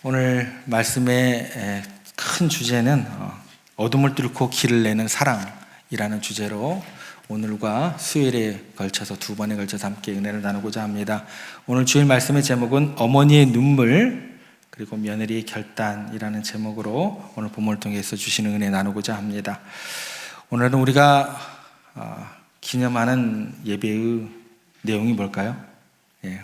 오늘 말씀의 큰 주제는 어둠을 뚫고 길을 내는 사랑이라는 주제로 오늘과 수요일에 걸쳐서 두 번에 걸쳐서 함께 은혜를 나누고자 합니다. 오늘 주일 말씀의 제목은 어머니의 눈물 그리고 며느리의 결단이라는 제목으로 오늘 본문을 통해서 주시는 은혜 나누고자 합니다. 오늘은 우리가 기념하는 예배의 내용이 뭘까요?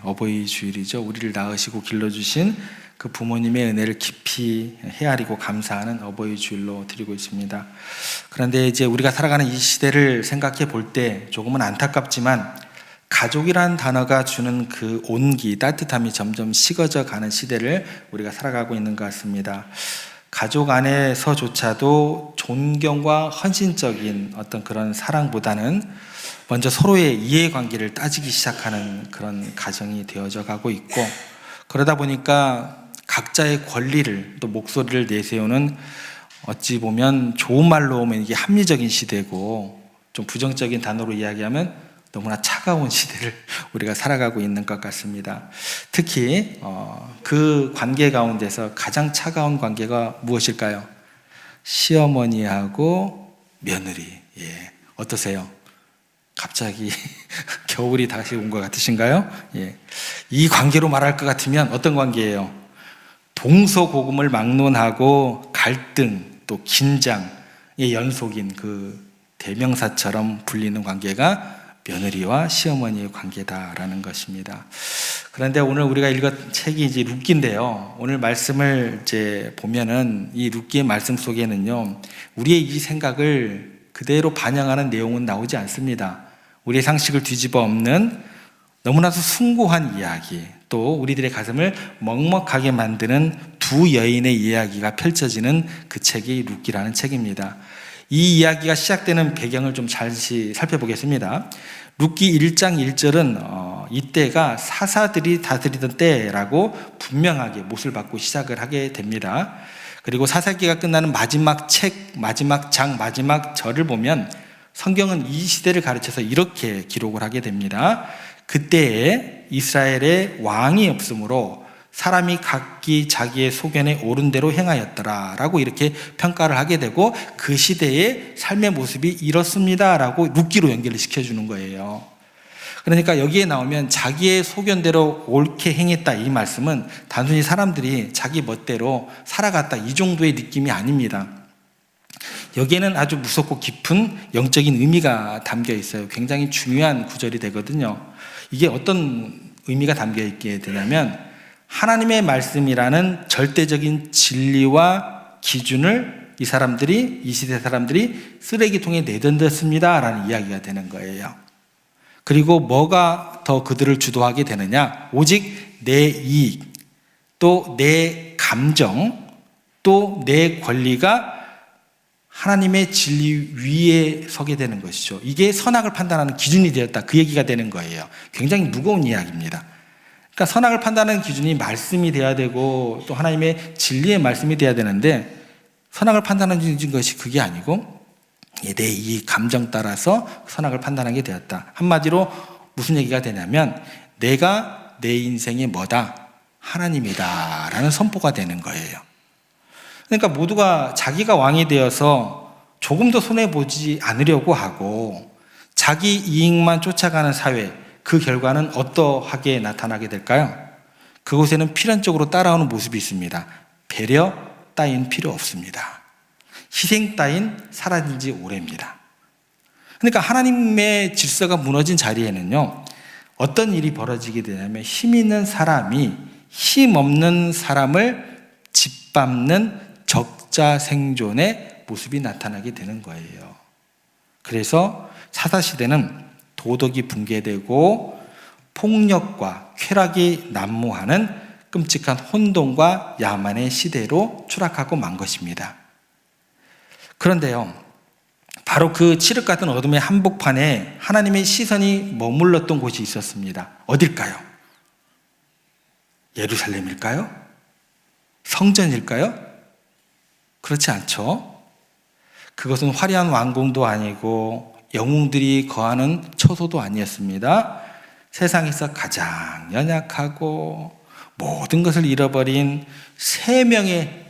어버이 주일이죠. 우리를 낳으시고 길러주신 그 부모님의 은혜를 깊이 헤아리고 감사하는 어버이 주일로 드리고 있습니다. 그런데 이제 우리가 살아가는 이 시대를 생각해 볼 때 조금은 안타깝지만 가족이라는 단어가 주는 그 온기, 따뜻함이 점점 식어져 가는 시대를 우리가 살아가고 있는 것 같습니다. 가족 안에서조차도 존경과 헌신적인 어떤 그런 사랑보다는 먼저 서로의 이해관계를 따지기 시작하는 그런 가정이 되어져 가고 있고, 그러다 보니까 각자의 권리를 또 목소리를 내세우는, 어찌 보면 좋은 말로 오면 이게 합리적인 시대고, 좀 부정적인 단어로 이야기하면 너무나 차가운 시대를 우리가 살아가고 있는 것 같습니다. 특히 그 관계 가운데서 가장 차가운 관계가 무엇일까요? 시어머니하고 며느리. 어떠세요? 갑자기 겨울이 다시 온 것 같으신가요? 이 관계로 말할 것 같으면 어떤 관계예요? 동서고금을 막론하고 갈등 또 긴장의 연속인 그 대명사처럼 불리는 관계가 며느리와 시어머니의 관계다라는 것입니다. 그런데 오늘 우리가 읽은 책이 이제 룻기인데요. 오늘 말씀을 이제 보면은 이 룻기의 말씀 속에는요, 우리의 이 생각을 그대로 반영하는 내용은 나오지 않습니다. 우리의 상식을 뒤집어 엎는 너무나도 숭고한 이야기, 또 우리들의 가슴을 먹먹하게 만드는 두 여인의 이야기가 펼쳐지는 그 책이 룻기라는 책입니다. 이 이야기가 시작되는 배경을 좀 잠시 살펴보겠습니다. 룻기 1장 1절은 이때가 사사들이 다스리던 때라고 분명하게 못을 받고 시작을 하게 됩니다. 그리고 사사기가 끝나는 마지막 책, 마지막 장, 마지막 절을 보면 성경은 이 시대를 가르쳐서 이렇게 기록을 하게 됩니다. 그때에 이스라엘에 왕이 없으므로 사람이 각기 자기의 소견에 옳은 대로 행하였더라 라고 이렇게 평가를 하게 되고, 그 시대의 삶의 모습이 이렇습니다 라고 룻기로 연결을 시켜주는 거예요. 그러니까 여기에 나오면 자기의 소견대로 옳게 행했다, 이 말씀은 단순히 사람들이 자기 멋대로 살아갔다 이 정도의 느낌이 아닙니다. 여기에는 아주 무섭고 깊은 영적인 의미가 담겨 있어요. 굉장히 중요한 구절이 되거든요. 이게 어떤 의미가 담겨 있게 되냐면, 하나님의 말씀이라는 절대적인 진리와 기준을 이 시대 사람들이 쓰레기통에 내던졌습니다 라는 이야기가 되는 거예요. 그리고 뭐가 더 그들을 주도하게 되느냐? 오직 내 이익, 또 내 감정, 또 내 권리가 하나님의 진리 위에 서게 되는 것이죠. 이게 선악을 판단하는 기준이 되었다, 그 얘기가 되는 거예요. 굉장히 무거운 이야기입니다. 그러니까 선악을 판단하는 기준이 말씀이 돼야 되고 또 하나님의 진리의 말씀이 돼야 되는데, 선악을 판단하는 것이 그게 아니고 내 이 감정 따라서 선악을 판단하게 되었다. 한마디로 무슨 얘기가 되냐면, 내가 내 인생의 뭐다? 하나님이다 라는 선포가 되는 거예요. 그러니까 모두가 자기가 왕이 되어서 조금 더 손해보지 않으려고 하고 자기 이익만 쫓아가는 사회, 그 결과는 어떠하게 나타나게 될까요? 그곳에는 필연적으로 따라오는 모습이 있습니다. 배려 따윈 필요 없습니다. 희생 따윈 사라진 지 오래입니다. 그러니까 하나님의 질서가 무너진 자리에는요, 어떤 일이 벌어지게 되냐면, 힘 있는 사람이 힘 없는 사람을 짓밟는 적자생존의 모습이 나타나게 되는 거예요. 그래서 사사시대는 도덕이 붕괴되고 폭력과 쾌락이 난무하는 끔찍한 혼돈과 야만의 시대로 추락하고 만 것입니다. 그런데요, 바로 그 칠흑 같은 어둠의 한복판에 하나님의 시선이 머물렀던 곳이 있었습니다. 어딜까요? 예루살렘일까요? 성전일까요? 그렇지 않죠. 그것은 화려한 왕궁도 아니고 영웅들이 거하는 처소도 아니었습니다. 세상에서 가장 연약하고 모든 것을 잃어버린 세 명의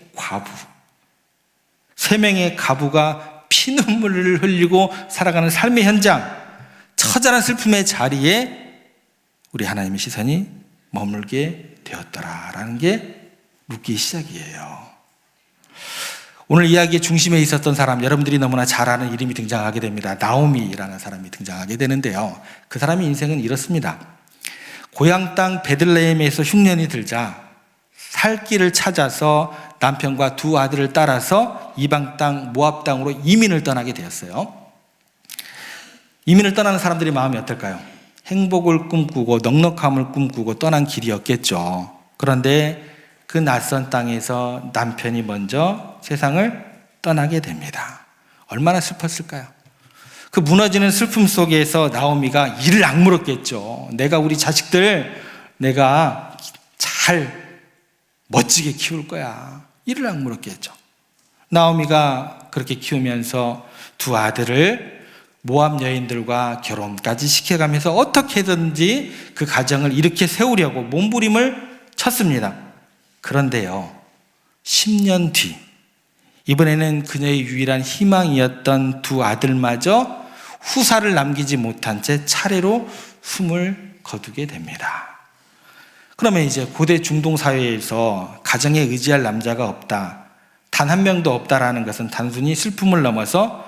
가부가 피눈물을 흘리고 살아가는 삶의 현장, 처절한 슬픔의 자리에 우리 하나님의 시선이 머물게 되었더라라는 게 룻기의 시작이에요. 오늘 이야기의 중심에 있었던 사람, 여러분들이 너무나 잘 아는 이름이 등장하게 됩니다. 나오미라는 사람이 등장하게 되는데요. 그 사람의 인생은 이렇습니다. 고향 땅 베들레헴에서 흉년이 들자 살 길을 찾아서 남편과 두 아들을 따라서 이방 땅 모압 땅으로 이민을 떠나게 되었어요. 이민을 떠나는 사람들의 마음이 어떨까요? 행복을 꿈꾸고 넉넉함을 꿈꾸고 떠난 길이었겠죠. 그런데 그 낯선 땅에서 남편이 먼저 세상을 떠나게 됩니다. 얼마나 슬펐을까요? 그 무너지는 슬픔 속에서 나오미가 이를 악물었겠죠. 내가 우리 자식들 내가 잘 멋지게 키울 거야. 이를 악물었겠죠. 나오미가 그렇게 키우면서 두 아들을 모압 여인들과 결혼까지 시켜가면서 어떻게든지 그 가정을 이렇게 세우려고 몸부림을 쳤습니다. 그런데요, 10년 뒤, 이번에는 그녀의 유일한 희망이었던 두 아들마저 후사를 남기지 못한 채 차례로 숨을 거두게 됩니다. 그러면 이제 고대 중동 사회에서 가정에 의지할 남자가 없다, 단 한 명도 없다라는 것은 단순히 슬픔을 넘어서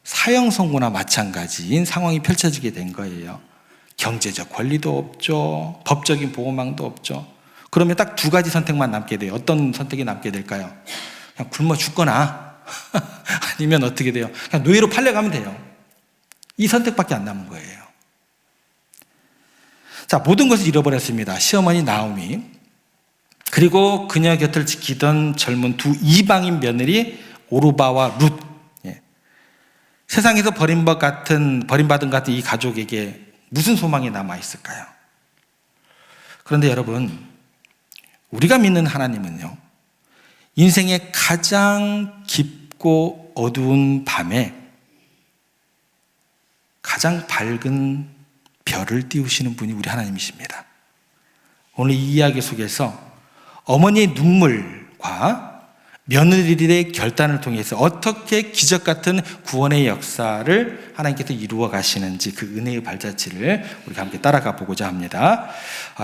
사형 선고나 마찬가지인 상황이 펼쳐지게 된 거예요. 경제적 권리도 없죠. 법적인 보호망도 없죠. 그러면 딱 두 가지 선택만 남게 돼요. 어떤 선택이 남게 될까요? 그냥 굶어 죽거나 아니면 어떻게 돼요? 그냥 노예로 팔려가면 돼요. 이 선택밖에 안 남은 거예요. 자, 모든 것을 잃어버렸습니다. 시어머니 나오미, 그리고 그녀 곁을 지키던 젊은 두 이방인 며느리 오르바와 룻. 세상에서 버림받은 같은 이 가족에게 무슨 소망이 남아있을까요? 그런데 여러분, 우리가 믿는 하나님은요, 인생의 가장 깊고 어두운 밤에 가장 밝은 별을 띄우시는 분이 우리 하나님이십니다. 오늘 이 이야기 속에서 어머니의 눈물과 며느리들의 결단을 통해서 어떻게 기적 같은 구원의 역사를 하나님께서 이루어 가시는지 그 은혜의 발자취를 우리가 함께 따라가 보고자 합니다.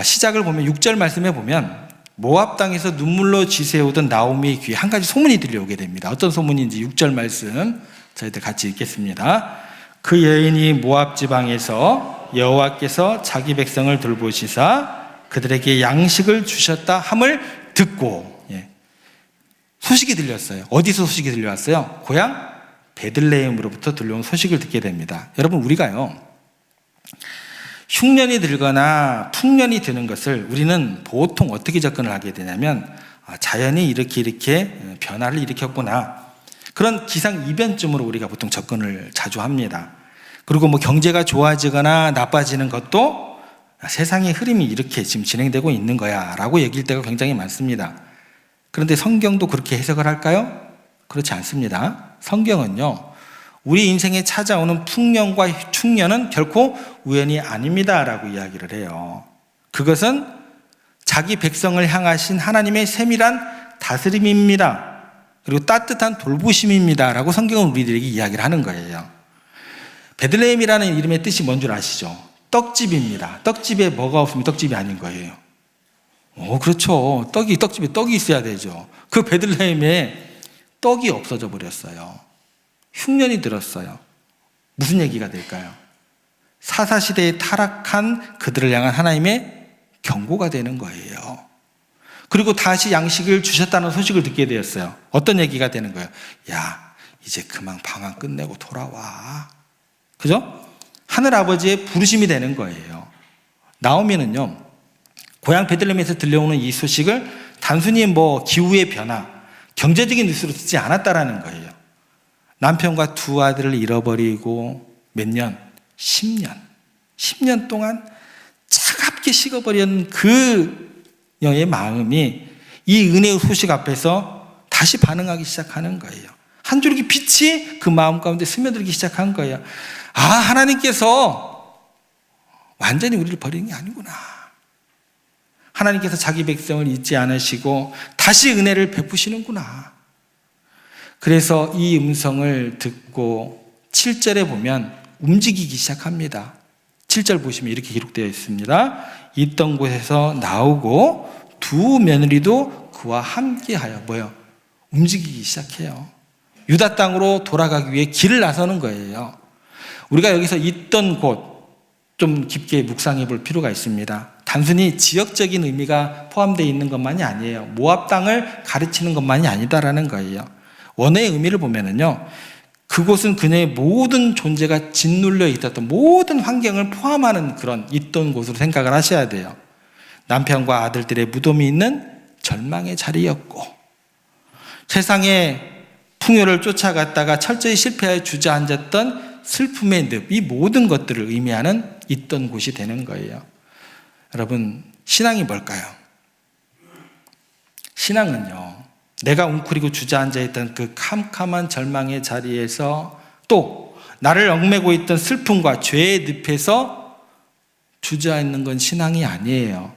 시작을 보면 6절 말씀에 보면 모압 땅에서 눈물로 쥐세우던 나오미의 귀에 한 가지 소문이 들려오게 됩니다. 어떤 소문인지 6절 말씀 저희들 같이 읽겠습니다. 그 여인이 모압 지방에서 여호와께서 자기 백성을 돌보시사 그들에게 양식을 주셨다 함을 듣고, 소식이 들렸어요. 어디서 소식이 들려왔어요? 고향 베들레헴으로부터 들려온 소식을 듣게 됩니다. 여러분, 우리가요, 흉년이 들거나 풍년이 드는 것을 우리는 보통 어떻게 접근을 하게 되냐면, 자연이 이렇게 변화를 일으켰구나, 그런 기상 이변쯤으로 우리가 보통 접근을 자주 합니다. 그리고 뭐 경제가 좋아지거나 나빠지는 것도 세상의 흐름이 이렇게 지금 진행되고 있는 거야 라고 얘기할 때가 굉장히 많습니다. 그런데 성경도 그렇게 해석을 할까요? 그렇지 않습니다. 성경은요, 우리 인생에 찾아오는 풍년과 충년은 결코 우연이 아닙니다 라고 이야기를 해요. 그것은 자기 백성을 향하신 하나님의 세밀한 다스림입니다. 그리고 따뜻한 돌보심입니다 라고 성경은 우리들에게 이야기를 하는 거예요. 베들레헴이라는 이름의 뜻이 뭔 줄 아시죠? 떡집입니다. 떡집에 뭐가 없으면 떡집이 아닌 거예요. 그렇죠. 떡집에 떡이 있어야 되죠. 그 베들레헴에 떡이 없어져 버렸어요. 흉년이 들었어요. 무슨 얘기가 될까요? 사사시대에 타락한 그들을 향한 하나님의 경고가 되는 거예요. 그리고 다시 양식을 주셨다는 소식을 듣게 되었어요. 어떤 얘기가 되는 거예요? 야, 이제 그만 방황 끝내고 돌아와. 그죠? 하늘아버지의 부르심이 되는 거예요. 나오미는요, 고향 베들레헴에서 들려오는 이 소식을 단순히 뭐 기후의 변화, 경제적인 뉴스로 듣지 않았다라는 거예요. 남편과 두 아들을 잃어버리고 몇 년? 10년 동안 차갑게 식어버린 그 여의 마음이 이 은혜의 소식 앞에서 다시 반응하기 시작하는 거예요. 한 줄기 빛이 그 마음 가운데 스며들기 시작한 거예요. 하나님께서 완전히 우리를 버리는 게 아니구나. 하나님께서 자기 백성을 잊지 않으시고 다시 은혜를 베푸시는구나. 그래서 이 음성을 듣고 7절에 보면 움직이기 시작합니다. 7절 보시면 이렇게 기록되어 있습니다. 있던 곳에서 나오고 두 며느리도 그와 함께하여 움직이기 시작해요. 유다 땅으로 돌아가기 위해 길을 나서는 거예요. 우리가 여기서 있던 곳 좀 깊게 묵상해 볼 필요가 있습니다. 단순히 지역적인 의미가 포함되어 있는 것만이 아니에요. 모압 땅을 가르치는 것만이 아니다라는 거예요. 원어의 의미를 보면은요, 그곳은 그녀의 모든 존재가 짓눌려 있었던 모든 환경을 포함하는 그런 있던 곳으로 생각을 하셔야 돼요. 남편과 아들들의 무덤이 있는 절망의 자리였고, 세상의 풍요를 쫓아갔다가 철저히 실패하여 주저앉았던 슬픔의 늪, 이 모든 것들을 의미하는 있던 곳이 되는 거예요. 여러분, 신앙이 뭘까요? 신앙은요, 내가 웅크리고 주저앉아 있던 그 캄캄한 절망의 자리에서 또 나를 얽매고 있던 슬픔과 죄의 늪에서 주저앉는 건 신앙이 아니에요.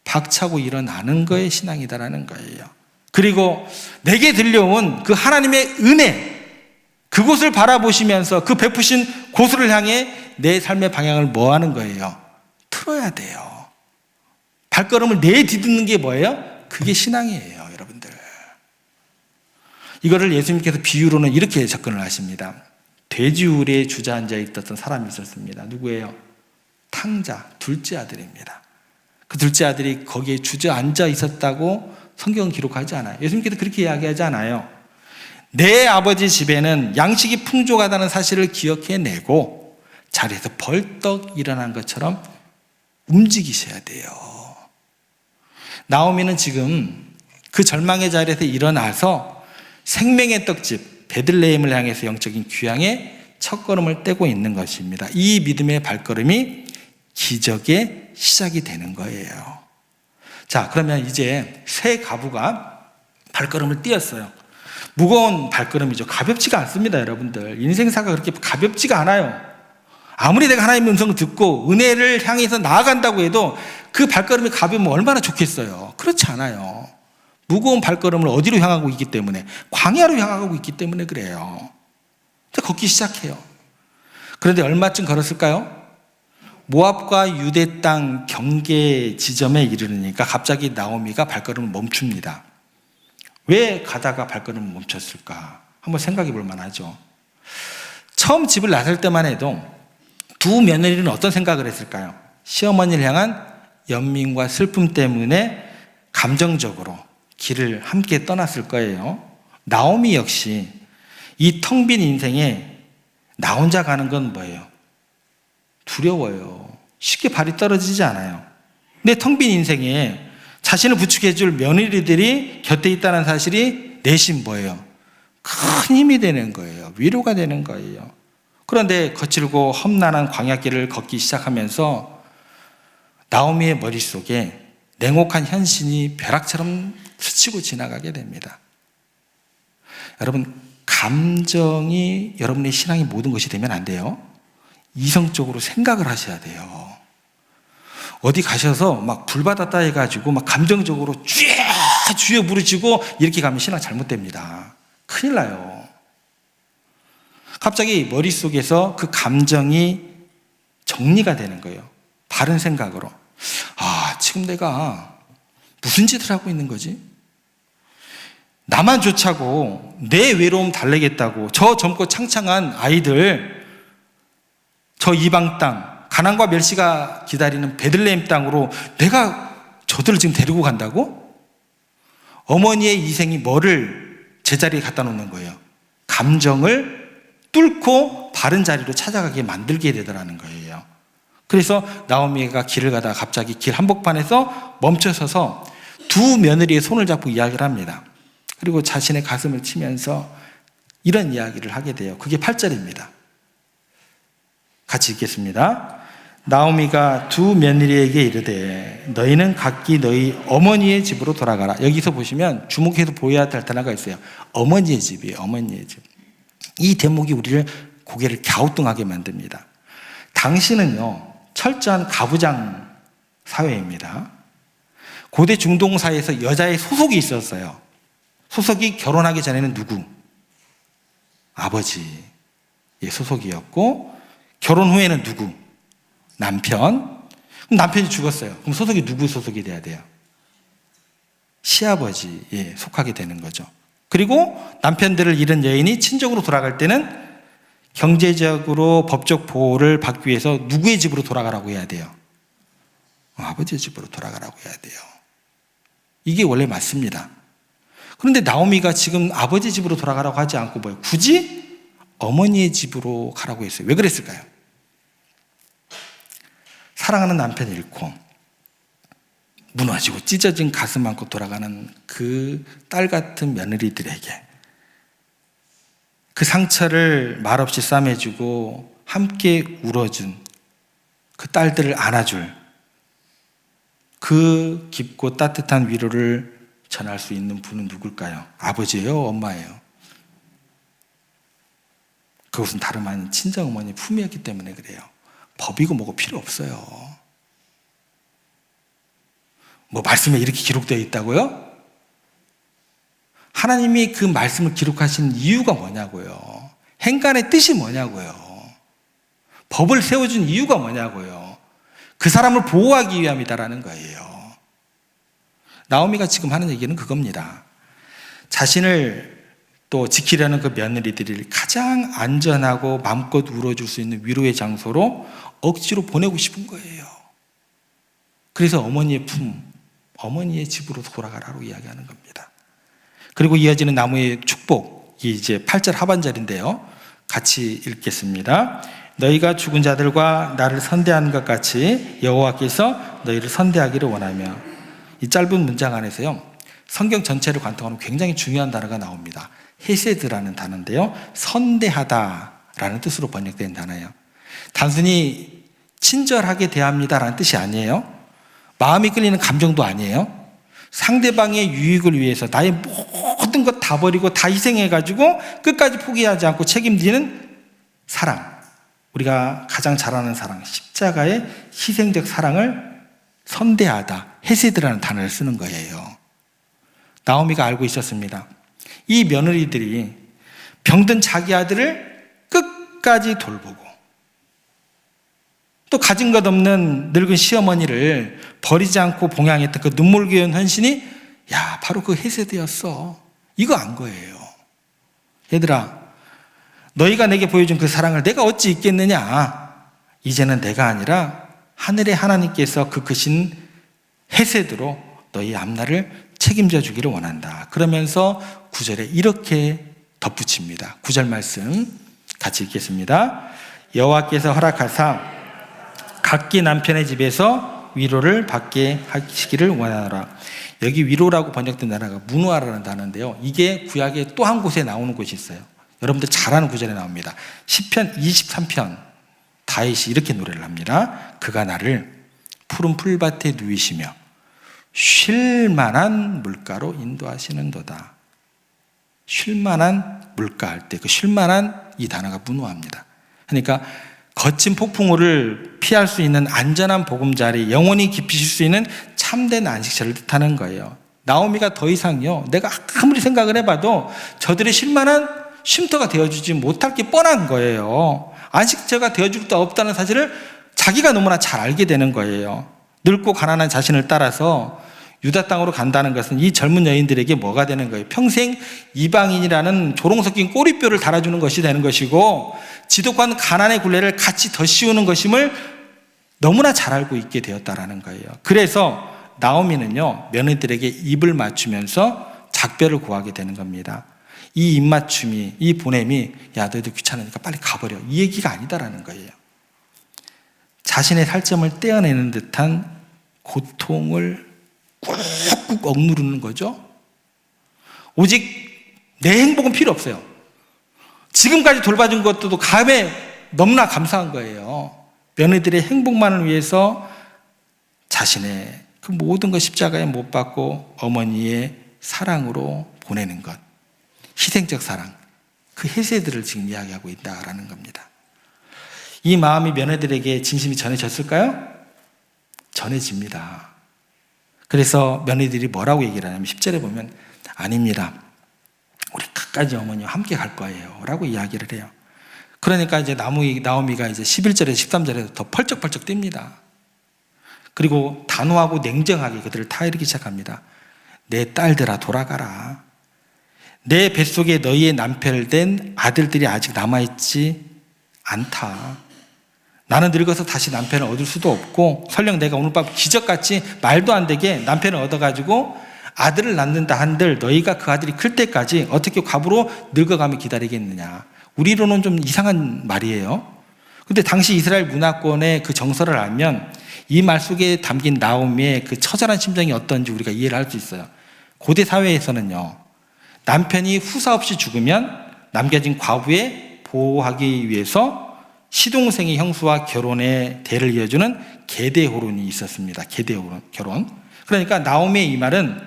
박차고 일어나는 거에 신앙이다라는 거예요. 그리고 내게 들려온 그 하나님의 은혜, 그곳을 바라보시면서 그 베푸신 곳을 향해 내 삶의 방향을 뭐 하는 거예요? 틀어야 돼요. 발걸음을 내딛는 게 뭐예요? 그게 신앙이에요, 여러분들. 이거를 예수님께서 비유로는 이렇게 접근을 하십니다. 돼지우리에 주저앉아 있었던 사람이 있었습니다. 누구예요? 탕자, 둘째 아들입니다. 그 둘째 아들이 거기에 주저앉아 있었다고 성경은 기록하지 않아요. 예수님께서 그렇게 이야기하지 않아요. 내 아버지 집에는 양식이 풍족하다는 사실을 기억해내고 자리에서 벌떡 일어난 것처럼 움직이셔야 돼요. 나오미는 지금 그 절망의 자리에서 일어나서 생명의 떡집 베들레헴을 향해서 영적인 귀향의 첫걸음을 떼고 있는 것입니다. 이 믿음의 발걸음이 기적의 시작이 되는 거예요. 자, 그러면 이제 새 가부가 발걸음을 띄었어요. 무거운 발걸음이죠. 가볍지가 않습니다, 여러분들. 인생사가 그렇게 가볍지가 않아요. 아무리 내가 하나님의 음성을 듣고 은혜를 향해서 나아간다고 해도 그 발걸음이 가벼우면 얼마나 좋겠어요. 그렇지 않아요. 무거운 발걸음을 어디로 향하고 있기 때문에, 광야로 향하고 있기 때문에 그래요. 걷기 시작해요. 그런데 얼마쯤 걸었을까요? 모압과 유대 땅 경계 지점에 이르르니까 갑자기 나오미가 발걸음을 멈춥니다. 왜 가다가 발걸음을 멈췄을까? 한번 생각해 볼 만하죠. 처음 집을 나설 때만 해도 두 며느리는 어떤 생각을 했을까요? 시어머니를 향한 연민과 슬픔 때문에 감정적으로 길을 함께 떠났을 거예요. 나오미 역시 이 텅 빈 인생에 나 혼자 가는 건 뭐예요? 두려워요. 쉽게 발이 떨어지지 않아요. 내 텅 빈 인생에 자신을 부축해줄 며느리들이 곁에 있다는 사실이 내심 뭐예요? 큰 힘이 되는 거예요. 위로가 되는 거예요. 그런데 거칠고 험난한 광야길을 걷기 시작하면서 나오미의 머릿속에 냉혹한 현실이 벼락처럼 스치고 지나가게 됩니다. 여러분, 감정이 여러분의 신앙의 모든 것이 되면 안 돼요. 이성적으로 생각을 하셔야 돼요. 어디 가셔서 막 불받았다 해가지고 막 감정적으로 쥐어 부르시고 이렇게 가면 신앙 잘못됩니다. 큰일 나요. 갑자기 머릿속에서 그 감정이 정리가 되는 거예요. 바른 생각으로. 아, 지금 내가 무슨 짓을 하고 있는 거지? 나만 좋자고 내 외로움 달래겠다고 저 젊고 창창한 아이들, 저 이방 땅, 가난과 멸시가 기다리는 베들레헴 땅으로 내가 저들을 지금 데리고 간다고? 어머니의 희생이 뭐를 제자리에 갖다 놓는 거예요? 감정을 뚫고 바른 자리로 찾아가게 만들게 되더라는 거예요. 그래서 나오미가 길을 가다가 갑자기 길 한복판에서 멈춰서서 두 며느리의 손을 잡고 이야기를 합니다. 그리고 자신의 가슴을 치면서 이런 이야기를 하게 돼요. 그게 8절입니다. 같이 읽겠습니다. 나오미가 두 며느리에게 이르되 너희는 각기 너희 어머니의 집으로 돌아가라. 여기서 보시면 주목해서 보여야 할 단어가 있어요. 어머니의 집이에요. 어머니의 집. 이 대목이 우리를 고개를 갸우뚱하게 만듭니다. 당시는요, 철저한 가부장 사회입니다. 고대 중동 사회에서 여자의 소속이 있었어요. 소속이 결혼하기 전에는 누구? 아버지의 소속이었고, 결혼 후에는 누구? 남편. 그럼 남편이 죽었어요. 그럼 소속이 누구 소속이 돼야 돼요? 시아버지에 속하게 되는 거죠. 그리고 남편들을 잃은 여인이 친정으로 돌아갈 때는 경제적으로 법적 보호를 받기 위해서 누구의 집으로 돌아가라고 해야 돼요? 아버지의 집으로 돌아가라고 해야 돼요. 이게 원래 맞습니다. 그런데 나오미가 지금 아버지 집으로 돌아가라고 하지 않고 뭐예요? 굳이 어머니의 집으로 가라고 했어요. 왜 그랬을까요? 사랑하는 남편을 잃고 무너지고 찢어진 가슴 안고 돌아가는 그 딸 같은 며느리들에게 그 상처를 말없이 싸매주고 함께 울어준 그 딸들을 안아줄 그 깊고 따뜻한 위로를 전할 수 있는 분은 누굴까요? 아버지예요? 엄마예요? 그것은 다름 아닌 친정어머니 품이었기 때문에 그래요. 법이고 뭐고 필요 없어요. 뭐 말씀에 이렇게 기록되어 있다고요? 하나님이 그 말씀을 기록하신 이유가 뭐냐고요? 행간의 뜻이 뭐냐고요? 법을 세워준 이유가 뭐냐고요? 그 사람을 보호하기 위함이다라는 거예요. 나오미가 지금 하는 얘기는 그겁니다. 자신을 또 지키려는 그 며느리들을 가장 안전하고 마음껏 울어줄 수 있는 위로의 장소로 억지로 보내고 싶은 거예요. 그래서 어머니의 품, 어머니의 집으로 돌아가라고 이야기하는 겁니다. 그리고 이어지는 나무의 축복이 이제 8절 하반절인데요. 같이 읽겠습니다. 너희가 죽은 자들과 나를 선대하는 것 같이 여호와께서 너희를 선대하기를 원하며. 이 짧은 문장 안에서요, 성경 전체를 관통하는 굉장히 중요한 단어가 나옵니다. 헤세드라는 단어인데요, 선대하다라는 뜻으로 번역된 단어예요. 단순히 친절하게 대합니다라는 뜻이 아니에요. 마음이 끌리는 감정도 아니에요. 상대방의 유익을 위해서 나의 모든 것 다 버리고 다 희생해가지고 끝까지 포기하지 않고 책임지는 사랑, 우리가 가장 잘 아는 사랑, 십자가의 희생적 사랑을 선대하다, 헤세드라는 단어를 쓰는 거예요. 나오미가 알고 있었습니다. 이 며느리들이 병든 자기 아들을 끝까지 돌보고 또 가진 것 없는 늙은 시어머니를 버리지 않고 봉양했던 그 눈물겨운 헌신이 바로 그 헤세드였어. 이거 안 거예요. 얘들아, 너희가 내게 보여준 그 사랑을 내가 어찌 잊겠느냐. 이제는 내가 아니라 하늘의 하나님께서 그 크신 헤세드로 너희 앞날을 책임져 주기를 원한다. 그러면서 9절에 이렇게 덧붙입니다. 9절 말씀 같이 읽겠습니다. 여호와께서 허락하사 각기 남편의 집에서 위로를 받게 하시기를 원하노라. 여기 위로라고 번역된 단어가 문화라는 단어인데요, 이게 구약에 또 한 곳에 나오는 곳이 있어요. 여러분들 잘 아는 구절에 나옵니다. 시편 23편 다윗이 이렇게 노래를 합니다. 그가 나를 푸른 풀밭에 누이시며 쉴만한 물가로 인도하시는도다. 쉴만한 물가 할 때 그 쉴만한 이 단어가 문화입니다. 그러니까 거친 폭풍우를 피할 수 있는 안전한 보금자리, 영원히 깊이실 수 있는 참된 안식처를 뜻하는 거예요. 나오미가 더 이상요, 내가 아무리 생각을 해봐도 저들의 쉴만한 쉼터가 되어주지 못할 게 뻔한 거예요. 안식처가 되어줄 수 없다는 사실을 자기가 너무나 잘 알게 되는 거예요. 늙고 가난한 자신을 따라서 유다 땅으로 간다는 것은 이 젊은 여인들에게 뭐가 되는 거예요? 평생 이방인이라는 조롱 섞인 꼬리뼈를 달아주는 것이 되는 것이고, 지독한 가난의 굴레를 같이 더 씌우는 것임을 너무나 잘 알고 있게 되었다라는 거예요. 그래서 나오미는요, 며느리들에게 입을 맞추면서 작별을 구하게 되는 겁니다. 이 입맞춤이, 이 보냄이 너희들 귀찮으니까 빨리 가버려, 이 얘기가 아니다라는 거예요. 자신의 살점을 떼어내는 듯한 고통을 꾹꾹 억누르는 거죠. 오직 내 행복은 필요 없어요. 지금까지 돌봐준 것도 감에 너무나 감사한 거예요. 며느리들의 행복만을 위해서 자신의 그 모든 것 십자가에 못 박고 어머니의 사랑으로 보내는 것, 희생적 사랑, 그 헤세드를 지금 이야기하고 있다라는 겁니다. 이 마음이 며느리들에게 진심이 전해졌을까요? 전해집니다. 그래서 며느리들이 뭐라고 얘기를 하냐면 10절에 보면 아닙니다. 우리 끝까지 어머니와 함께 갈 거예요 라고 이야기를 해요. 그러니까 이제 나오미가 이제 11절에서 13절에서 더 펄쩍펄쩍 뜁니다. 그리고 단호하고 냉정하게 그들을 타이르기 시작합니다. 내 딸들아 돌아가라. 내 뱃속에 너희의 남편을 댄 아들들이 아직 남아있지 않다. 나는 늙어서 다시 남편을 얻을 수도 없고 설령 내가 오늘 밤 기적같이 말도 안 되게 남편을 얻어가지고 아들을 낳는다 한들 너희가 그 아들이 클 때까지 어떻게 과부로 늙어가며 기다리겠느냐. 우리로는 좀 이상한 말이에요. 근데 당시 이스라엘 문화권의 그 정서를 알면 이 말 속에 담긴 나오미의 그 처절한 심정이 어떤지 우리가 이해를 할 수 있어요. 고대 사회에서는요, 남편이 후사 없이 죽으면 남겨진 과부에 보호하기 위해서 시동생의 형수와 결혼의 대를 이어주는 계대호론이 있었습니다. 계대호론, 결혼. 그러니까 나오미의 이 말은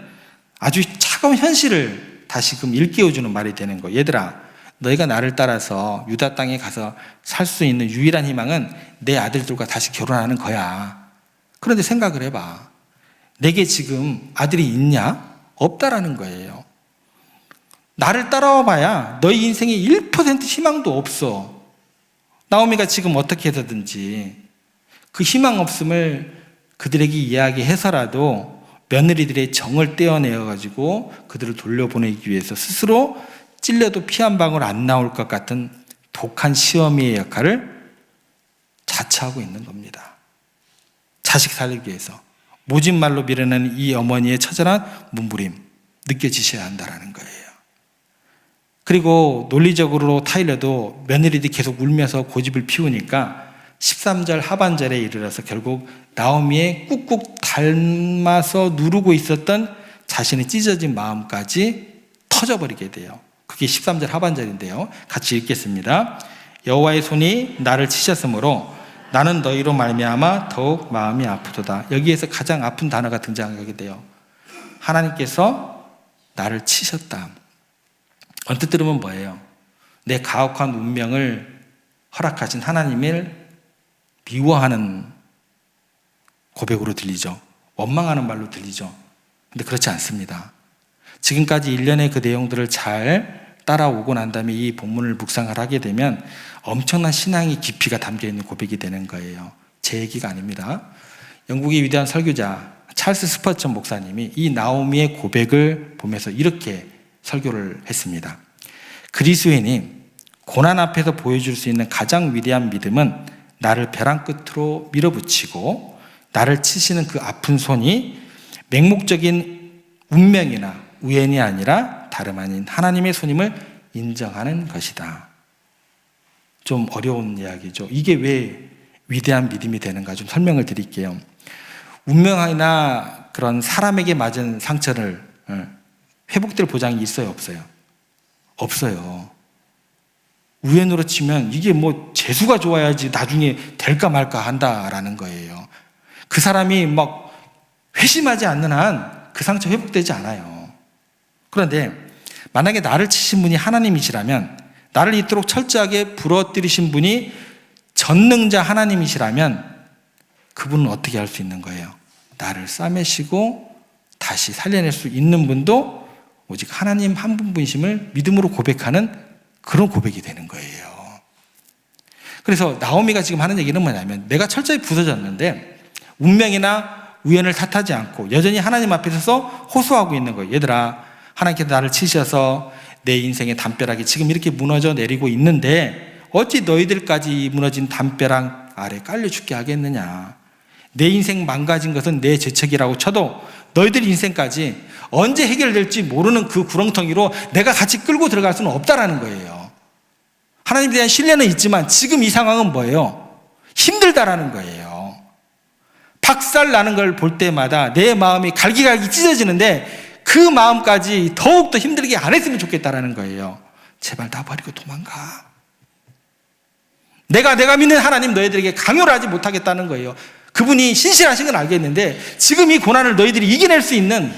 아주 차가운 현실을 다시금 일깨워주는 말이 되는 거예요. 얘들아, 너희가 나를 따라서 유다 땅에 가서 살 수 있는 유일한 희망은 내 아들들과 다시 결혼하는 거야. 그런데 생각을 해봐. 내게 지금 아들이 있냐? 없다라는 거예요. 나를 따라와 봐야 너희 인생에 1% 희망도 없어. 나오미가 지금 어떻게 해서든지 그 희망 없음을 그들에게 이야기해서라도 며느리들의 정을 떼어내어가지고 그들을 돌려보내기 위해서 스스로 찔려도 피 한 방울 안 나올 것 같은 독한 시어미의 역할을 자처하고 있는 겁니다. 자식 살리기 위해서 모진 말로 밀어내는 이 어머니의 처절한 몸부림 느껴지셔야 한다는 거예요. 그리고 논리적으로 타일러도 며느리들이 계속 울면서 고집을 피우니까 13절 하반절에 이르러서 결국 나오미의 꾹꾹 닮아서 누르고 있었던 자신의 찢어진 마음까지 터져버리게 돼요. 그게 13절 하반절인데요. 같이 읽겠습니다. 여호와의 손이 나를 치셨으므로 나는 너희로 말미암아 더욱 마음이 아프도다. 여기에서 가장 아픈 단어가 등장하게 돼요. 하나님께서 나를 치셨다. 언뜻 들으면 뭐예요? 내 가혹한 운명을 허락하신 하나님을 미워하는 고백으로 들리죠. 원망하는 말로 들리죠. 근데 그렇지 않습니다. 지금까지 일련의 그 내용들을 잘 따라오고 난 다음에 이 본문을 묵상을 하게 되면 엄청난 신앙의 깊이가 담겨있는 고백이 되는 거예요. 제 얘기가 아닙니다. 영국의 위대한 설교자 찰스 스퍼전 목사님이 이 나오미의 고백을 보면서 이렇게 설교를 했습니다. 그리스도인이 고난 앞에서 보여줄 수 있는 가장 위대한 믿음은 나를 벼랑 끝으로 밀어붙이고 나를 치시는 그 아픈 손이 맹목적인 운명이나 우연이 아니라 다름 아닌 하나님의 손임을 인정하는 것이다. 좀 어려운 이야기죠. 이게 왜 위대한 믿음이 되는가 좀 설명을 드릴게요. 운명이나 그런 사람에게 맞은 상처를 회복될 보장이 있어요, 없어요? 없어요. 우연으로 치면 이게 뭐 재수가 좋아야지 나중에 될까 말까 한다라는 거예요. 그 사람이 막 회심하지 않는 한 그 상처 회복되지 않아요. 그런데 만약에 나를 치신 분이 하나님이시라면, 나를 이토록 철저하게 부러뜨리신 분이 전능자 하나님이시라면 그분은 어떻게 할 수 있는 거예요? 나를 싸매시고 다시 살려낼 수 있는 분도 오직 하나님 한 분이심을 믿음으로 고백하는 그런 고백이 되는 거예요. 그래서 나오미가 지금 하는 얘기는 뭐냐면, 내가 철저히 부서졌는데 운명이나 우연을 탓하지 않고 여전히 하나님 앞에 서서 호소하고 있는 거예요. 얘들아, 하나님께서 나를 치셔서 내 인생의 담벼락이 지금 이렇게 무너져 내리고 있는데 어찌 너희들까지 무너진 담벼락 아래 깔려 죽게 하겠느냐. 내 인생 망가진 것은 내 죄책이라고 쳐도 너희들 인생까지 언제 해결될지 모르는 그 구렁텅이로 내가 같이 끌고 들어갈 수는 없다라는 거예요. 하나님에 대한 신뢰는 있지만 지금 이 상황은 뭐예요? 힘들다라는 거예요. 박살 나는 걸 볼 때마다 내 마음이 갈기갈기 찢어지는데 그 마음까지 더욱더 힘들게 안 했으면 좋겠다라는 거예요. 제발 나 버리고 도망가. 내가 믿는 하나님 너희들에게 강요를 하지 못하겠다는 거예요. 그분이 신실하신 건 알겠는데 지금 이 고난을 너희들이 이겨낼 수 있는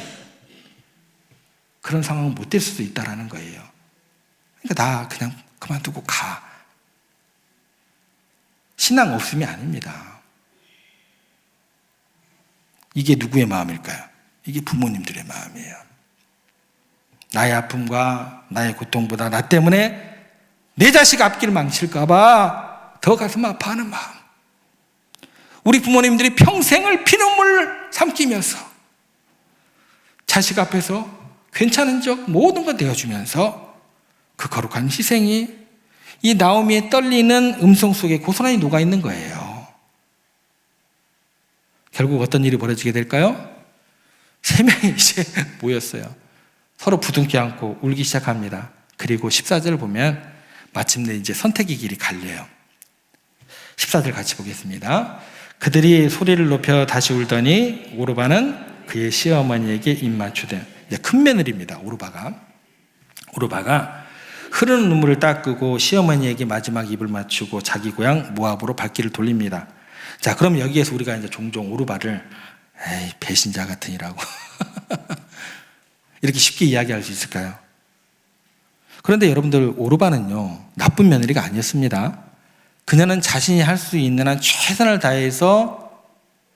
그런 상황은 못 될 수도 있다라는 거예요. 그러니까 나 그냥 그만두고 가. 신앙 없음이 아닙니다. 이게 누구의 마음일까요? 이게 부모님들의 마음이에요. 나의 아픔과 나의 고통보다 나 때문에 내 자식 앞길 망칠까 봐 더 가슴 아파하는 마음. 우리 부모님들이 평생을 피눈물 삼키면서 자식 앞에서 괜찮은 척 모든 걸 내어주면서 그 거룩한 희생이 이 나오미의 떨리는 음성 속에 고스란히 녹아있는 거예요. 결국 어떤 일이 벌어지게 될까요? 3명이 이제 모였어요. 서로 부둥켜 안고 울기 시작합니다. 그리고 14절을 보면 마침내 이제 선택의 길이 갈려요. 14절 같이 보겠습니다. 그들이 소리를 높여 다시 울더니 오르바는 그의 시어머니에게 입맞추되, 이제 큰 며느리입니다. 오르바가 흐르는 눈물을 닦고 시어머니에게 마지막 입을 맞추고 자기 고향 모압으로 발길을 돌립니다. 자, 그럼 여기에서 우리가 이제 종종 오르바를 에이, 배신자 같으니라고 이렇게 쉽게 이야기할 수 있을까요? 그런데 여러분들, 오르바는요 나쁜 며느리가 아니었습니다. 그녀는 자신이 할 수 있는 한 최선을 다해서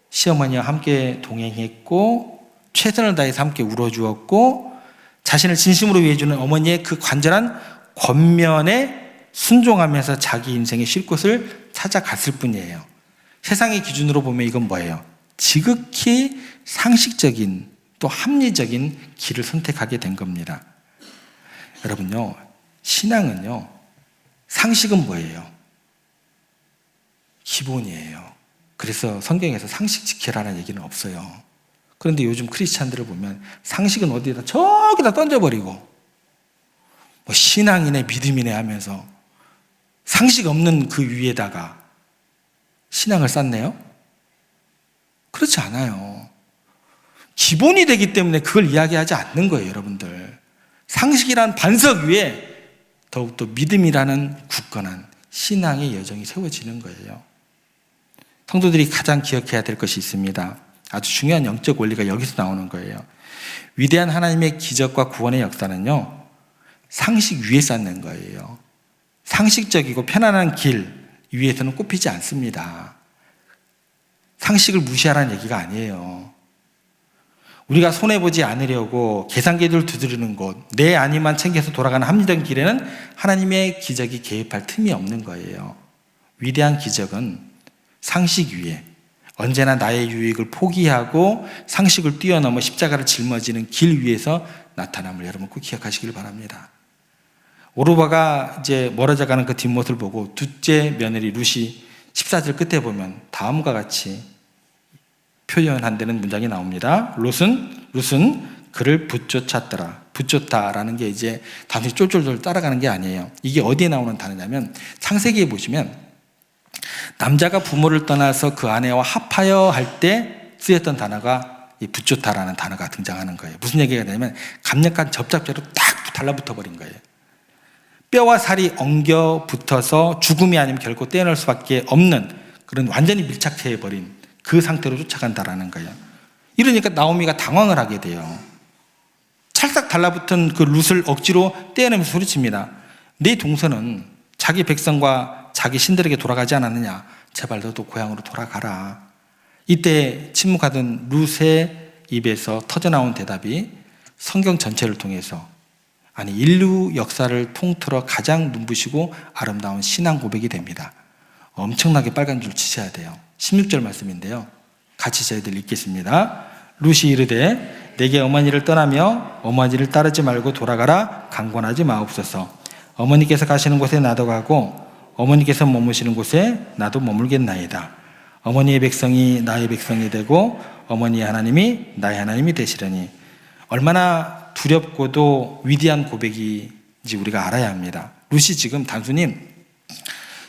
시어머니와 함께 동행했고 최선을 다해서 함께 울어주었고 자신을 진심으로 위해주는 어머니의 그 간절한 권면에 순종하면서 자기 인생의 쉴 곳을 찾아갔을 뿐이에요. 세상의 기준으로 보면 이건 뭐예요? 지극히 상식적인 또 합리적인 길을 선택하게 된 겁니다. 여러분요, 신앙은요, 상식은 뭐예요? 기본이에요. 그래서 성경에서 상식 지키라는 얘기는 없어요. 그런데 요즘 크리스찬들을 보면 상식은 어디에다 저기다 던져버리고 뭐 신앙이네 믿음이네 하면서 상식 없는 그 위에다가 신앙을 쌓네요? 그렇지 않아요. 기본이 되기 때문에 그걸 이야기하지 않는 거예요, 여러분들. 상식이란 반석 위에 더욱더 믿음이라는 굳건한 신앙의 여정이 세워지는 거예요. 성도들이 가장 기억해야 될 것이 있습니다. 아주 중요한 영적 원리가 여기서 나오는 거예요. 위대한 하나님의 기적과 구원의 역사는요, 상식 위에 쌓는 거예요. 상식적이고 편안한 길 위에서는 꼽히지 않습니다. 상식을 무시하라는 얘기가 아니에요. 우리가 손해보지 않으려고 계산기를 두드리는 곳, 내 안위만 챙겨서 돌아가는 합리적인 길에는 하나님의 기적이 개입할 틈이 없는 거예요. 위대한 기적은 상식 위에 언제나 나의 유익을 포기하고 상식을 뛰어넘어 십자가를 짊어지는 길 위에서 나타남을 여러분 꼭 기억하시길 바랍니다. 오르바가 이제 멀어져가는 그 뒷모습을 보고 둘째 며느리 룻이 14절 끝에 보면 다음과 같이 표현한 데는 문장이 나옵니다. 룻은 그를 붙쫓았더라. 붙쫓다라는 게 이제 단순히 쫄쫄쫄 따라가는 게 아니에요. 이게 어디에 나오는 단어냐면 창세기에 보시면 남자가 부모를 떠나서 그 아내와 합하여 할 때 쓰였던 단어가 이 붙쫓다라는 단어가 등장하는 거예요. 무슨 얘기가 되냐면 강력한 접착제로 딱 달라붙어 버린 거예요. 뼈와 살이 엉겨 붙어서 죽음이 아니면 결코 떼어낼 수밖에 없는 그런 완전히 밀착해 버린 그 상태로 쫓아간다라는 거예요. 이러니까 나오미가 당황을 하게 돼요. 찰싹 달라붙은 그 룻을 억지로 떼어내면서 소리칩니다. 네 동서는 자기 백성과 자기 신들에게 돌아가지 않았느냐? 제발 너도 고향으로 돌아가라. 이때 침묵하던 룻의 입에서 터져나온 대답이 성경 전체를 통해서, 아니 인류 역사를 통틀어 가장 눈부시고 아름다운 신앙 고백이 됩니다. 엄청나게 빨간 줄 치셔야 돼요. 16절 말씀인데요, 같이 저희들 읽겠습니다. 룻이 이르되 내게 어머니를 떠나며 어머니를 따르지 말고 돌아가라. 강권하지 마옵소서. 어머니께서 가시는 곳에 나도 가고 어머니께서 머무시는 곳에 나도 머물겠나이다. 어머니의 백성이 나의 백성이 되고 어머니의 하나님이 나의 하나님이 되시려니. 얼마나 두렵고도 위대한 고백인지 우리가 알아야 합니다. 룻이 지금 단순히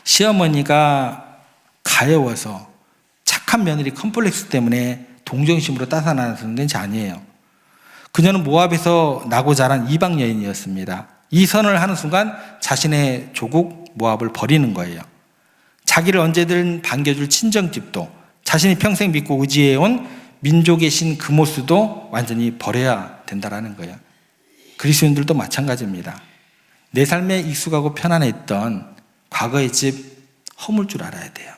시어머니가 가여워서 착한 며느리 컴플렉스 때문에 동정심으로 따사나서는 것이 아니에요. 그녀는 모압에서 나고 자란 이방 여인이었습니다. 이 선언을 하는 순간 자신의 조국 모압을 버리는 거예요. 자기를 언제든 반겨줄 친정집도, 자신이 평생 믿고 의지해온 민족의 신 그모스도 완전히 버려야 된다는 거예요. 그리스도인들도 마찬가지입니다. 내 삶에 익숙하고 편안했던 과거의 집 허물 줄 알아야 돼요.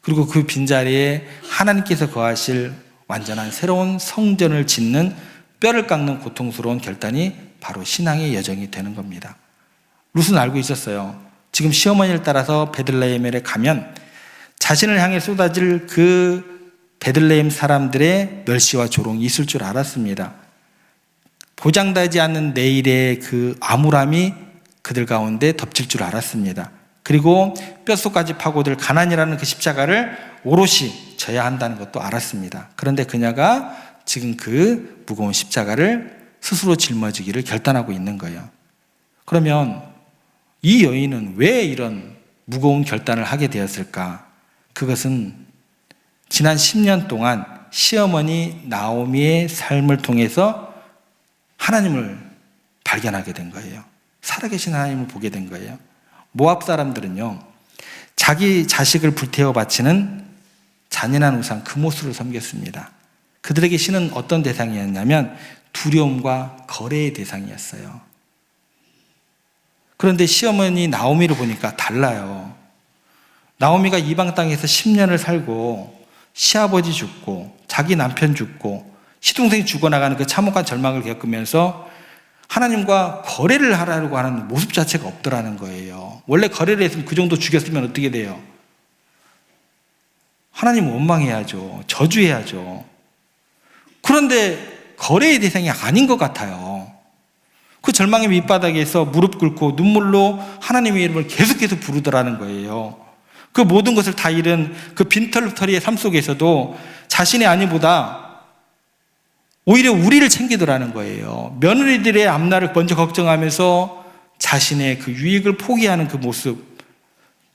그리고 그 빈자리에 하나님께서 거하실 완전한 새로운 성전을 짓는 뼈를 깎는 고통스러운 결단이 바로 신앙의 여정이 되는 겁니다. 룻은 알고 있었어요. 지금 시어머니를 따라서 베들레헴에 가면 자신을 향해 쏟아질 그 베들레헴 사람들의 멸시와 조롱이 있을 줄 알았습니다. 보장되지 않는 내일의 그 암울함이 그들 가운데 덮칠 줄 알았습니다. 그리고 뼛속까지 파고들 가난이라는 그 십자가를 오롯이 져야 한다는 것도 알았습니다. 그런데 그녀가 지금 그 무거운 십자가를 스스로 짊어지기를 결단하고 있는 거예요. 그러면 이 여인은 왜 이런 무거운 결단을 하게 되었을까? 그것은 지난 10년 동안 시어머니 나오미의 삶을 통해서 하나님을 발견하게 된 거예요. 살아계신 하나님을 보게 된 거예요. 모압 사람들은요, 자기 자식을 불태워 바치는 잔인한 우상 그모스를 섬겼습니다. 그들에게 신은 어떤 대상이었냐면 두려움과 거래의 대상이었어요. 그런데 시어머니 나오미를 보니까 달라요. 나오미가 이방 땅에서 10년을 살고 시아버지 죽고 자기 남편 죽고 시동생이 죽어나가는 그 참혹한 절망을 겪으면서 하나님과 거래를 하려고 하는 모습 자체가 없더라는 거예요. 원래 거래를 했으면 그 정도 죽였으면 어떻게 돼요? 하나님 원망해야죠. 저주해야죠. 그런데 거래의 대상이 아닌 것 같아요. 그 절망의 밑바닥에서 무릎 꿇고 눈물로 하나님의 이름을 계속해서 부르더라는 거예요. 그 모든 것을 다 잃은 그 빈털터리의 삶 속에서도 자신의 아내보다 오히려 우리를 챙기더라는 거예요. 며느리들의 앞날을 먼저 걱정하면서 자신의 그 유익을 포기하는 그 모습,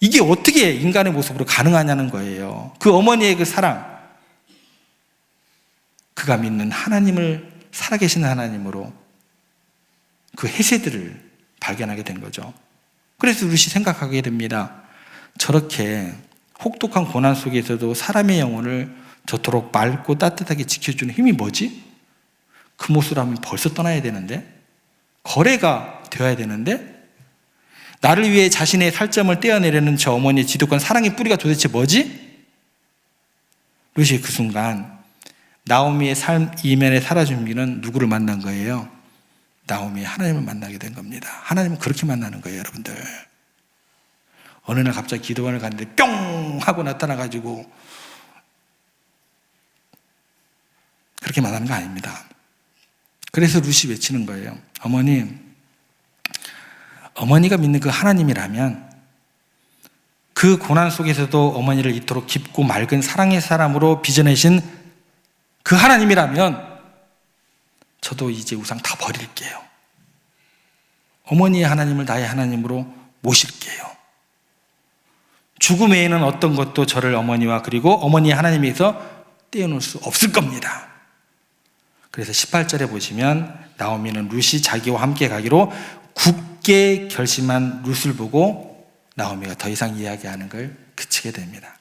이게 어떻게 인간의 모습으로 가능하냐는 거예요. 그 어머니의 그 사랑, 그가 믿는 하나님을, 살아계신 하나님으로 그 해세들을 발견하게 된 거죠. 그래서 룻이 생각하게 됩니다. 저렇게 혹독한 고난 속에서도 사람의 영혼을 저토록 맑고 따뜻하게 지켜주는 힘이 뭐지? 그 모습을 벌써 떠나야 되는데, 거래가 되어야 되는데, 나를 위해 자신의 살점을 떼어내려는 저 어머니의 지독한 사랑의 뿌리가 도대체 뭐지? 룻이 그 순간 나오미의 삶 이면에 사라진 길은 누구를 만난 거예요? 나오미의 하나님을 만나게 된 겁니다. 하나님은 그렇게 만나는 거예요, 여러분들. 어느 날 갑자기 기도원을 갔는데 뿅 하고 나타나가지고 그렇게 만나는 거 아닙니다. 그래서 룻이 외치는 거예요. 어머니가 믿는 그 하나님이라면, 그 고난 속에서도 어머니를 이토록 깊고 맑은 사랑의 사람으로 빚어내신 그 하나님이라면 저도 이제 우상 다 버릴게요. 어머니의 하나님을 나의 하나님으로 모실게요. 죽음 외에는 어떤 것도 저를 어머니와 그리고 어머니의 하나님에서 떼어놓을 수 없을 겁니다. 그래서 18절에 보시면 나오미는 룻이 자기와 함께 가기로 굳게 결심한 룻을 보고 나오미가 더 이상 이야기하는 걸 그치게 됩니다.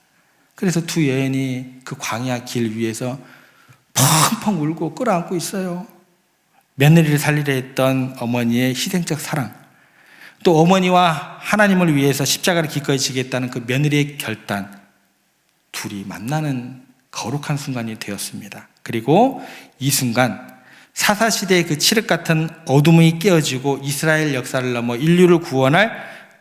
그래서 두 여인이 그 광야 길 위에서 펑펑 울고 끌어안고 있어요. 며느리를 살리려 했던 어머니의 희생적 사랑, 또 어머니와 하나님을 위해서 십자가를 기꺼이 지겠다는 그 며느리의 결단, 둘이 만나는 거룩한 순간이 되었습니다. 그리고 이 순간 사사시대의 그 칠흑 같은 어둠이 깨어지고 이스라엘 역사를 넘어 인류를 구원할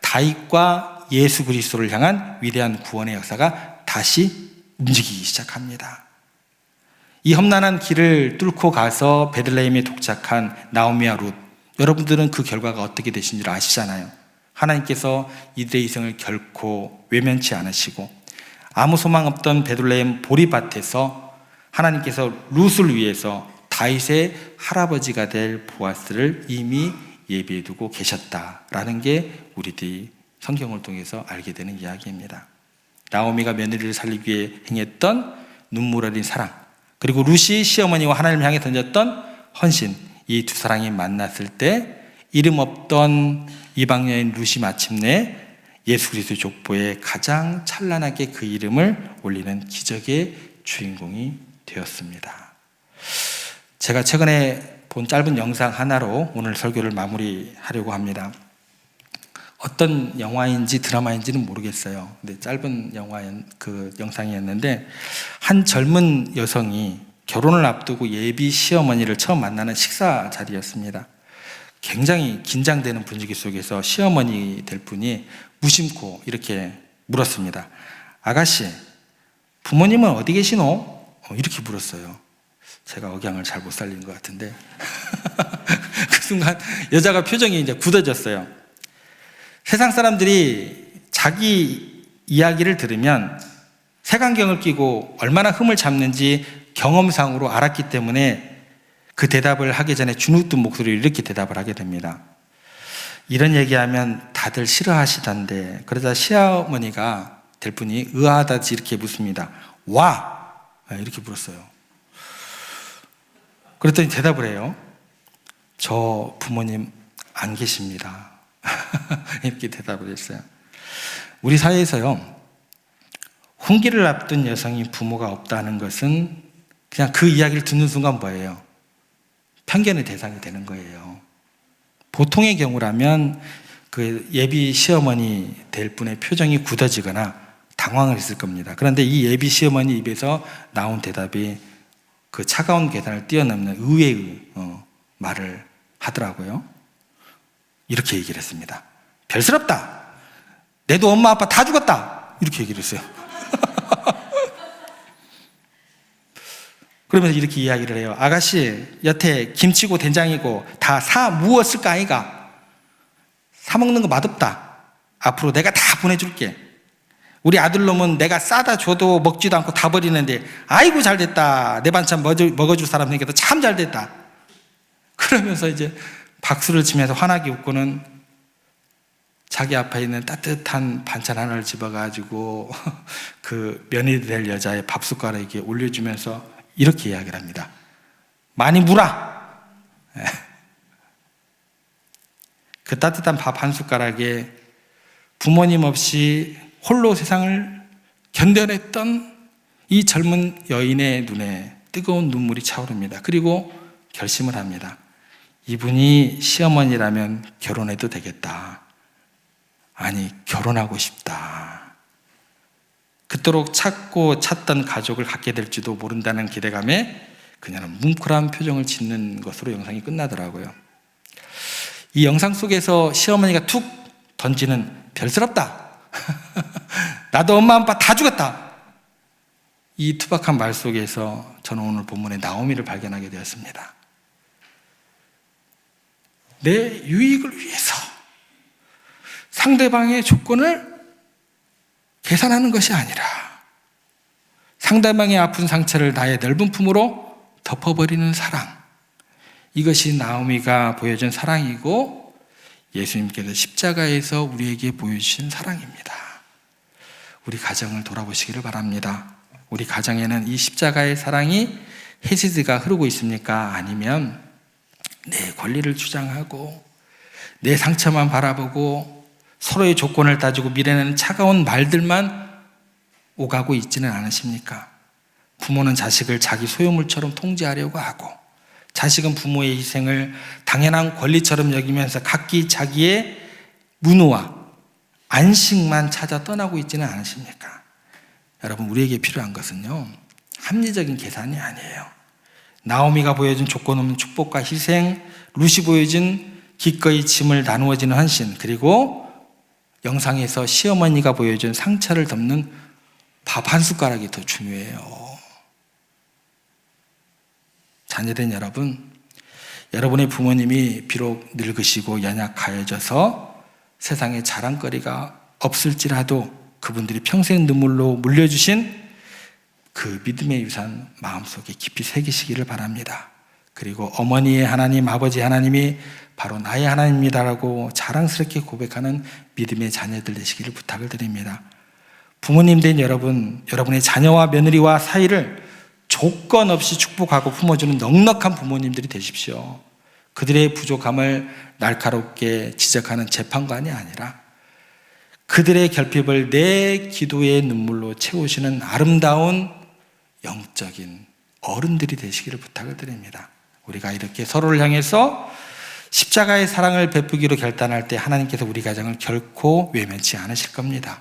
다윗과 예수 그리스도를 향한 위대한 구원의 역사가 다시 움직이기 시작합니다. 이 험난한 길을 뚫고 가서 베들레헴에 도착한 나오미와 룻, 여러분들은 그 결과가 어떻게 되신 줄 아시잖아요. 하나님께서 이들의 이생을 결코 외면치 않으시고 아무 소망 없던 베들레헴 보리밭에서 하나님께서 룻을 위해서 다윗의 할아버지가 될 보아스를 이미 예비해 두고 계셨다라는 게 우리들이 성경을 통해서 알게 되는 이야기입니다. 나오미가 며느리를 살리기 위해 행했던 눈물 어린 사랑, 그리고 룻이 시어머니와 하나님을 향해 던졌던 헌신, 이 두 사랑이 만났을 때 이름 없던 이방 여인 룻이 마침내 예수 그리스도의 족보에 가장 찬란하게 그 이름을 올리는 기적의 주인공이 되었습니다. 제가 최근에 본 짧은 영상 하나로 오늘 설교를 마무리하려고 합니다. 어떤 영화인지 드라마인지는 모르겠어요. 근데 짧은 그 영상이었는데 한 젊은 여성이 결혼을 앞두고 예비 시어머니를 처음 만나는 식사 자리였습니다. 굉장히 긴장되는 분위기 속에서 시어머니 될 분이 무심코 이렇게 물었습니다. 아가씨, 부모님은 어디 계시노? 이렇게 물었어요. 제가 억양을 잘 못 살린 것 같은데 그 순간 여자가 표정이 이제 굳어졌어요. 세상 사람들이 자기 이야기를 들으면 색안경을 끼고 얼마나 흠을 잡는지 경험상으로 알았기 때문에 그 대답을 하기 전에 주눅든 목소리로 이렇게 대답을 하게 됩니다. 이런 얘기하면 다들 싫어하시던데, 그러자 시어머니가 될 분이 의아하다지 이렇게 묻습니다. 와! 이렇게 물었어요. 그랬더니 대답을 해요. 저 부모님 안 계십니다. 이렇게 대답을 했어요. 우리 사회에서요, 혼기를 앞둔 여성이 부모가 없다는 것은 그냥 그 이야기를 듣는 순간 뭐예요? 편견의 대상이 되는 거예요. 보통의 경우라면 그 예비 시어머니 될 분의 표정이 굳어지거나 당황을 했을 겁니다. 그런데 이 예비 시어머니 입에서 나온 대답이 그 차가운 계단을 뛰어넘는 의외의 말을 하더라고요. 이렇게 얘기를 했습니다. 별스럽다. 내도 엄마 아빠 다 죽었다. 이렇게 얘기를 했어요. 그러면서 이렇게 이야기를 해요. 아가씨, 여태 김치고 된장이고 다 사 무었을까 아이가? 사 먹는 거 맛없다. 앞으로 내가 다 보내줄게. 우리 아들놈은 내가 싸다 줘도 먹지도 않고 다 버리는데 아이고 잘됐다. 내 반찬 먹어줄 사람 생겨서 참 잘됐다. 그러면서 이제 박수를 치면서 환하게 웃고는 자기 앞에 있는 따뜻한 반찬 하나를 집어가지고 그 며느리 될 여자의 밥숟가락에 올려주면서 이렇게 이야기를 합니다. 많이 물어. 그 따뜻한 밥 한 숟가락에 부모님 없이 홀로 세상을 견뎌냈던 이 젊은 여인의 눈에 뜨거운 눈물이 차오릅니다. 그리고 결심을 합니다. 이분이 시어머니라면 결혼해도 되겠다. 아니, 결혼하고 싶다. 그토록 찾고 찾던 가족을 갖게 될지도 모른다는 기대감에 그녀는 뭉클한 표정을 짓는 것으로 영상이 끝나더라고요. 이 영상 속에서 시어머니가 툭 던지는 별스럽다. 나도 엄마 아빠 다 죽었다. 이 투박한 말 속에서 저는 오늘 본문의 나오미를 발견하게 되었습니다. 내 유익을 위해서 상대방의 조건을 계산하는 것이 아니라 상대방의 아픈 상처를 나의 넓은 품으로 덮어버리는 사랑, 이것이 나오미가 보여준 사랑이고 예수님께서 십자가에서 우리에게 보여주신 사랑입니다. 우리 가정을 돌아보시기를 바랍니다. 우리 가정에는 이 십자가의 사랑이 헤시드가 흐르고 있습니까? 아니면 내 권리를 주장하고 내 상처만 바라보고 서로의 조건을 따지고 밀어내는 차가운 말들만 오가고 있지는 않으십니까? 부모는 자식을 자기 소유물처럼 통제하려고 하고 자식은 부모의 희생을 당연한 권리처럼 여기면서 각기 자기의 문호와 안식만 찾아 떠나고 있지는 않으십니까? 여러분, 우리에게 필요한 것은요, 합리적인 계산이 아니에요. 나오미가 보여준 조건 없는 축복과 희생, 룻이 보여준 기꺼이 짐을 나누어지는 헌신, 그리고 영상에서 시어머니가 보여준 상처를 덮는 밥 한 숟가락이 더 중요해요. 자녀된 여러분, 여러분의 부모님이 비록 늙으시고 연약하여져서 세상에 자랑거리가 없을지라도 그분들이 평생 눈물로 물려주신 그 믿음의 유산 마음속에 깊이 새기시기를 바랍니다. 그리고 어머니의 하나님, 아버지 하나님이 바로 나의 하나님입니다라고 자랑스럽게 고백하는 믿음의 자녀들 되시기를 부탁을 드립니다. 부모님 된 여러분, 여러분의 자녀와 며느리와 사이를 조건 없이 축복하고 품어주는 넉넉한 부모님들이 되십시오. 그들의 부족함을 날카롭게 지적하는 재판관이 아니라 그들의 결핍을 내 기도의 눈물로 채우시는 아름다운 영적인 어른들이 되시기를 부탁을 드립니다. 우리가 이렇게 서로를 향해서 십자가의 사랑을 베푸기로 결단할 때 하나님께서 우리 가정을 결코 외면치 않으실 겁니다.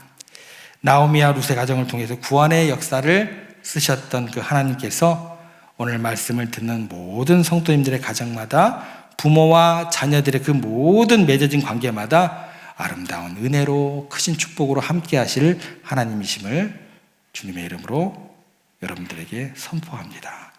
나오미와 룻의 가정을 통해서 구원의 역사를 쓰셨던 그 하나님께서 오늘 말씀을 듣는 모든 성도님들의 가정마다 부모와 자녀들의 그 모든 맺어진 관계마다 아름다운 은혜로 크신 축복으로 함께 하실 하나님이심을 주님의 이름으로 여러분들에게 선포합니다.